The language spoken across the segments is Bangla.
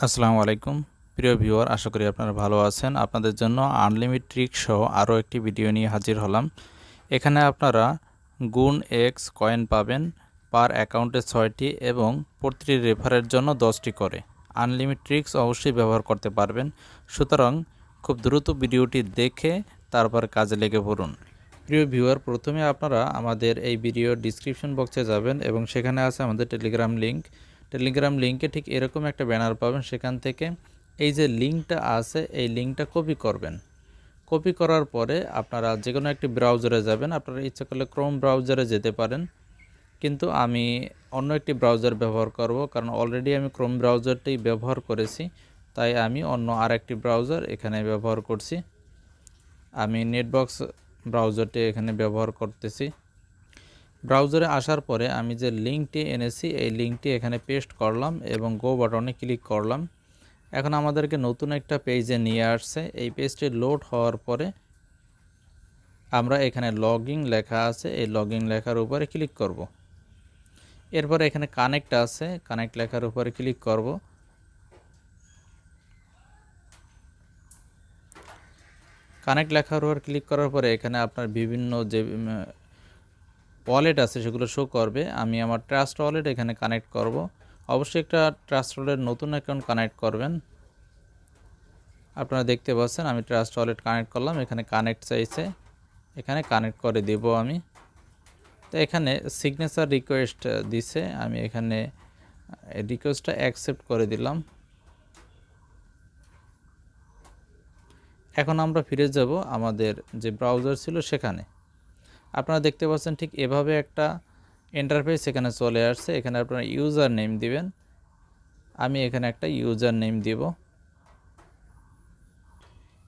আসসালামু আলাইকুম প্রিয় ভিউয়ার, আশা করি আপনারা ভালো আছেন। আপনাদের জন্য আনলিমিট ট্রিক সহ আরও একটি ভিডিও নিয়ে হাজির হলাম। এখানে আপনারা গুণ এক্স কয়েন পাবেন, পার অ্যাকাউন্টে 6টি এবং প্রতিটি রেফারের জন্য 10টি করে। আনলিমিট ট্রিক্স অবশ্যই ব্যবহার করতে পারবেন, সুতরাং খুব দ্রুত ভিডিওটি দেখে তারপর কাজে লেগে পড়ুন। প্রিয় ভিউয়ার, প্রথমে আপনারা আমাদের এই ভিডিওর ডিসক্রিপশন বক্সে যাবেন এবং সেখানে আছে আমাদের টেলিগ্রাম লিঙ্কে ঠিক এরকম একটা ব্যানার পাবেন। সেখান থেকে এই যে লিঙ্কটা আছে এই লিঙ্কটা কপি করবেন। কপি করার পরে আপনারা যে কোনো একটি ব্রাউজারে যাবেন। আপনারা ইচ্ছা করলে ক্রোম ব্রাউজারে যেতে পারেন, কিন্তু আমি অন্য একটি ব্রাউজার ব্যবহার করব, কারণ অলরেডি আমি ক্রোম ব্রাউজারটি ব্যবহার করেছি, তাই আমি অন্য আরেকটি ব্রাউজার এখানে ব্যবহার করছি। আমি নেটবক্স ব্রাউজারটি এখানে ব্যবহার করতেছি। ব্রাউজারে আসার পরে আমি যে লিঙ্কটি এনেছি এই লিঙ্কটি এখানে পেস্ট করলাম এবং গো বাটনে ক্লিক করলাম। এখন আমাদেরকে নতুন একটা পেজে নিয়ে আসছে। এই পেজটি লোড হওয়ার পরে আমরা এখানে লগইন লেখা আছে, এই লগইন লেখার উপরে ক্লিক করব। এরপরে এখানে কানেক্ট আছে, কানেক্ট লেখার উপরে ক্লিক করব। কানেক্ট লেখার উপর ক্লিক করার পরে এখানে আপনার বিভিন্ন যে ওয়ালেট আছে সেগুলো শো করবে। আমি আমার ট্রাস্ট ওয়ালেট এখানে কানেক্ট করব। অবশ্যই একটা ট্রাস্ট ওয়ালেট নতুন অ্যাকাউন্ট কানেক্ট করবেন। আপনারা দেখতে পাচ্ছেন আমি ট্রাস্ট ওয়ালেট কানেক্ট করলাম। এখানে কানেক্ট চাইছে, এখানে কানেক্ট করে দেব আমি। তো এখানে সিগনেচার রিকোয়েস্ট দিছে, আমি এখানে রিকোয়েস্টটা অ্যাকসেপ্ট করে দিলাম। এখন আমরা ফিরে যাব আমাদের যে ব্রাউজার ছিল সেখানে। আপনারা দেখতে পাচ্ছেন ঠিক এভাবে একটা ইন্টারফেস এখানে চলে আসছে। এখানে আপনারা ইউজার নেম দিবেন। আমি এখানে একটা ইউজার নেম দিব।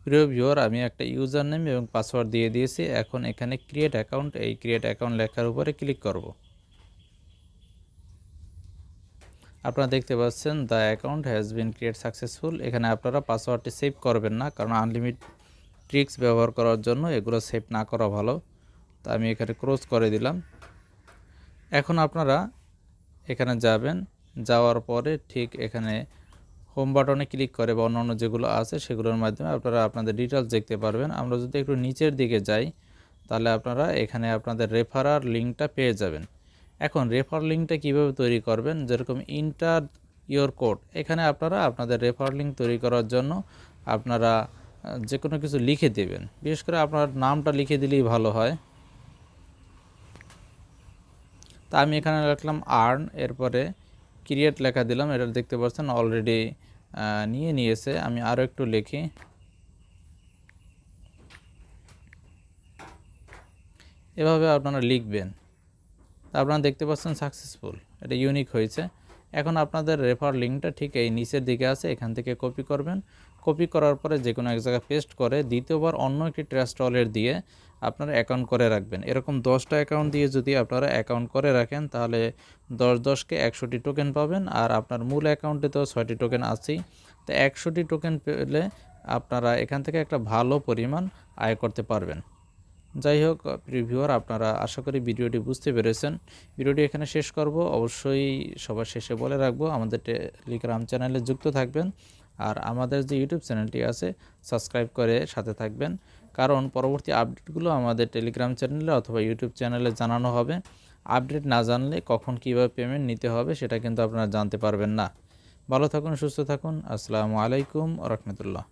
প্রিয় ভিউয়ার, আমি একটা ইউজার নেম এবং পাসওয়ার্ড দিয়ে দিয়েছি। এখন এখানে ক্রিয়েট অ্যাকাউন্ট, এই ক্রিয়েট অ্যাকাউন্ট লেখার উপরে ক্লিক করব। আপনারা দেখতে পাচ্ছেন the account has been create successful. এখানে আপনারা পাসওয়ার্ডটি সেভ করবেন না, কারণ আনলিমিট ট্রিক্স ব্যবহার করার জন্য এগুলো সেভ না করা ভালো। তো আমি এখানে ক্লোজ করে দিলাম। এখন আপনারা এখানে যাবেন, যাওয়ার পরে ঠিক এখানে হোম বাটনে ক্লিক করে বা অন্যান্য যেগুলো আছে সেগুলোর মাধ্যমে আপনারা আপনাদের ডিটেলস দেখতে পারবেন। আমরা যদি একটু নিচের দিকে যাই তাহলে আপনারা এখানে আপনাদের রেফারার লিঙ্কটা পেয়ে যাবেন। এখন রেফার লিঙ্কটা কীভাবে তৈরি করবেন, যেরকম ইন্টার ইয়োর কোড, এখানে আপনারা আপনাদের রেফার লিঙ্ক তৈরি করার জন্য আপনারা যে কোনো কিছু লিখে দেবেন। বিশেষ করে আপনার নামটা লিখে দিলেই ভালো হয়। তা আমি এখানে লিখলাম আর্ন, এরপরে ক্রিয়েট লেখা দিলাম। এটা দেখতে পাচ্ছেন অলরেডি নিয়েছে। আমি আরও একটু লিখি। এভাবে আপনারা লিখবেন। আপনারা দেখতে পাচ্ছেন সাকসেসফুল, এটা ইউনিক হয়েছে। এখন আপনাদের রেফার লিঙ্কটা ঠিক এই নিচের দিকে আছে, এখান থেকে কপি করবেন। কপি করার পরে যে কোনো এক জায়গায় পেস্ট করে দ্বিতীয়বার অন্য একটি ট্রাস্ট ওয়ালেট দিয়ে আপনারা অ্যাকাউন্ট করে রাখবেন। এরকম 10টা অ্যাকাউন্ট দিয়ে যদি আপনারা অ্যাকাউন্ট করে রাখেন তাহলে 10কে 100টি টোকেন পাবেন। আর আপনার মূল অ্যাকাউন্টে তো 6টি টোকেন আছেই, তো 100টি টোকেন পেলে আপনারা এখান থেকে একটা ভালো পরিমাণ আয় করতে পারবেন। যাই হোক প্রিয় ভিউয়ার, আপনারা আশা করি ভিডিওটি বুঝতে পেরেছেন। ভিডিওটি এখানে শেষ করব। অবশ্যই সবার শেষে বলে রাখবো আমাদের টেলিগ্রাম চ্যানেলে যুক্ত থাকবেন, আর আমাদের যে ইউটিউব চ্যানেলটি আছে সাবস্ক্রাইব করে সাথে থাকবেন, কারণ পরবর্তী আপডেটগুলো আমাদের টেলিগ্রাম চ্যানেলে অথবা ইউটিউব চ্যানেলে জানানো হবে। আপডেট না জানলে কখন কীভাবে পেমেন্ট নিতে হবে সেটা কিন্তু আপনারা জানতে পারবেন না। ভালো থাকুন, সুস্থ থাকুন। আসসালামু আলাইকুম ওয়া রাহমাতুল্লাহ।